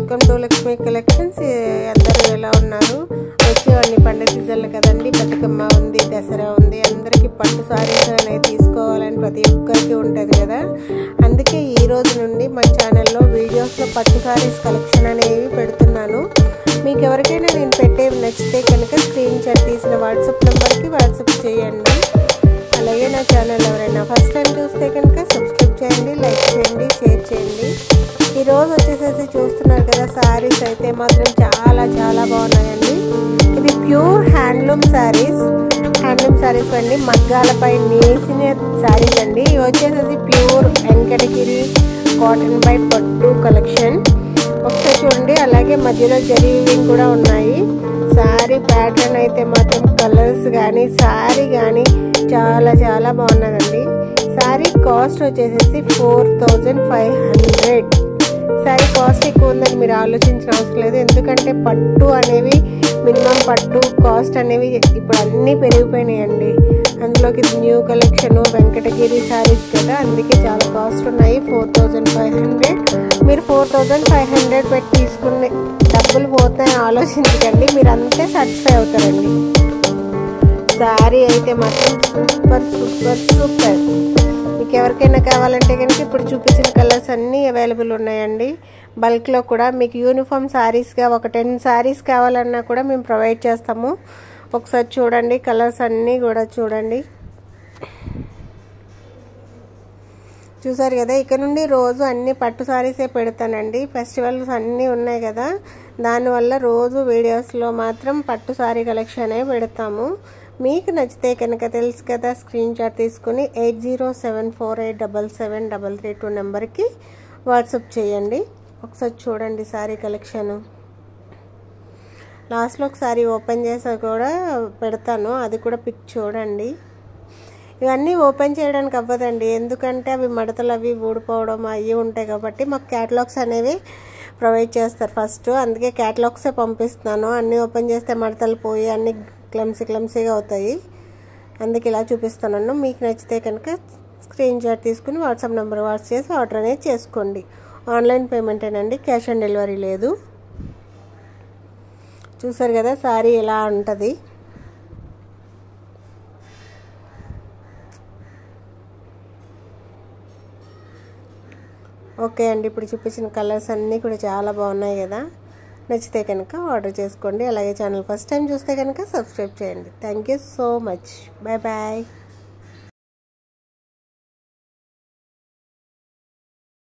Welcome to Lakshmi collections. అందరూ ఎలా ఉన్నారు? వచ్చేవన్నీ పండుగ సీజన్లు కదండి. బతుకమ్మ ఉంది, దసరా ఉంది, అందరికీ పట్టు సారీస్ అనేవి తీసుకోవాలని ప్రతి ఒక్కరికి ఉంటుంది కదా. అందుకే ఈ రోజు నుండి మన ఛానల్లో వీడియోస్లో పట్టు సారీస్ కలెక్షన్ అనేవి పెడుతున్నాను. మీకు ఎవరికైనా నేను పెట్టేవి నచ్చితే కనుక స్క్రీన్ షాట్ తీసిన వాట్సాప్ నెంబర్కి వాట్సాప్ చేయండి. అలాగే నా ఛానల్ ఎవరైనా ఫస్ట్ టైం చూస్తే కనుక సబ్స్క్రైబ్ చేయండి, లైక్ చేయండి, షేర్ చేయండి. ఈరోజు వచ్చేసేసి చూస్తున్నారు కదా, సారీస్ అయితే మాత్రం చాలా చాలా బాగున్నాయండి. ఇది ప్యూర్ హ్యాండ్లూమ్ సారీస్ అండి, మగ్గాలపై నేసిన సారీస్ అండి. ఇవి వచ్చేసేసి ప్యూర్ వెంకటగిరి కాటన్ బై పట్టు కలెక్షన్. ఒకసారి చూడండి. అలాగే మధ్యలో జరీ వీవింగ్ కూడా ఉన్నాయి. సారీ ప్యాటర్న్ అయితే మాత్రం కలర్స్ కానీ సారీ కానీ చాలా చాలా బాగున్నదండి. సారీ కాస్ట్ వచ్చేసేసి 4500. సారీ కాస్ట్ ఎక్కువ ఉందని మీరు ఆలోచించిన అవసరం లేదు. ఎందుకంటే పట్టు అనేవి మినిమం పట్టు కాస్ట్ అనేవి ఇప్పుడు అన్నీ పెరిగిపోయినాయండి. అందులోకి న్యూ కలెక్షన్ వెంకటగిరి సారీస్ కదా, అందుకే చాలా కాస్ట్ ఉన్నాయి. 4500. మీరు 4500 పెట్టి తీసుకునే డబ్బులు పోతాయని ఆలోచించకండి, మీరు అంతే సాటిస్ఫై అవుతారండి. సారీ అయితే మాత్రం సూపర్ సూపర్ సూపర్. మీకు ఎవరికైనా కావాలంటే కనుక ఇప్పుడు చూపించిన కలర్స్ అన్నీ అవైలబుల్ ఉన్నాయండి. బల్క్లో కూడా మీకు యూనిఫామ్ సారీస్గా ఒక 10 సారీస్ కావాలన్నా కూడా మేము ప్రొవైడ్ చేస్తాము. ఒకసారి చూడండి, కలర్స్ అన్నీ కూడా చూడండి. చూసారు కదా, ఇక నుండి రోజు అన్ని పట్టు సారీసే పెడతానండి. ఫెస్టివల్స్ అన్నీ ఉన్నాయి కదా, దానివల్ల రోజు వీడియోస్లో మాత్రం పట్టు సారీ కలెక్షనే పెడతాము. మీకు నచ్చితే కనుక తెలుసు కదా, స్క్రీన్ షాట్ తీసుకుని 8074877332 నెంబర్కి వాట్సాప్ చేయండి. ఒకసారి చూడండి సారీ కలెక్షన్. లాస్ట్లో ఒకసారి ఓపెన్ చేసి కూడా పెడతాను, అది కూడా పిక్ చూడండి. ఇవన్నీ ఓపెన్ చేయడానికి అవ్వదండి, ఎందుకంటే అవి మడతలు అవి ఊడిపోవడం అవి ఉంటాయి కాబట్టి మాకు క్యాటలాగ్స్ అనేవి ప్రొవైడ్ చేస్తారు ఫస్ట్. అందుకే క్యాటలాగ్సే పంపిస్తున్నాను. అన్నీ ఓపెన్ చేస్తే మడతలు పోయి అన్నీ క్లమ్సీగా అవుతాయి. అందుకే ఇలా చూపిస్తున్నాను. మీకు నచ్చితే కనుక స్క్రీన్ షాట్ తీసుకుని వాట్సాప్ నెంబర్ వాట్సాప్ చేసి ఆర్డర్ అనేది చేసుకోండి. ఆన్లైన్ పేమెంటేనండి, క్యాష్ ఆన్ డెలివరీ లేదు. చూసారు కదా సారీ ఎలా ఉంటుంది. ఓకే అండి, ఇప్పుడు చూపించిన కలర్స్ అన్నీ కూడా చాలా బాగున్నాయి కదా. నచ్చితే కనుక ఆర్డర్ చేసుకోండి. అలాగే ఛానల్ ఫస్ట్ టైం చూస్తే కనుక సబ్స్క్రైబ్ చేయండి. Thank you so much. Bye bye.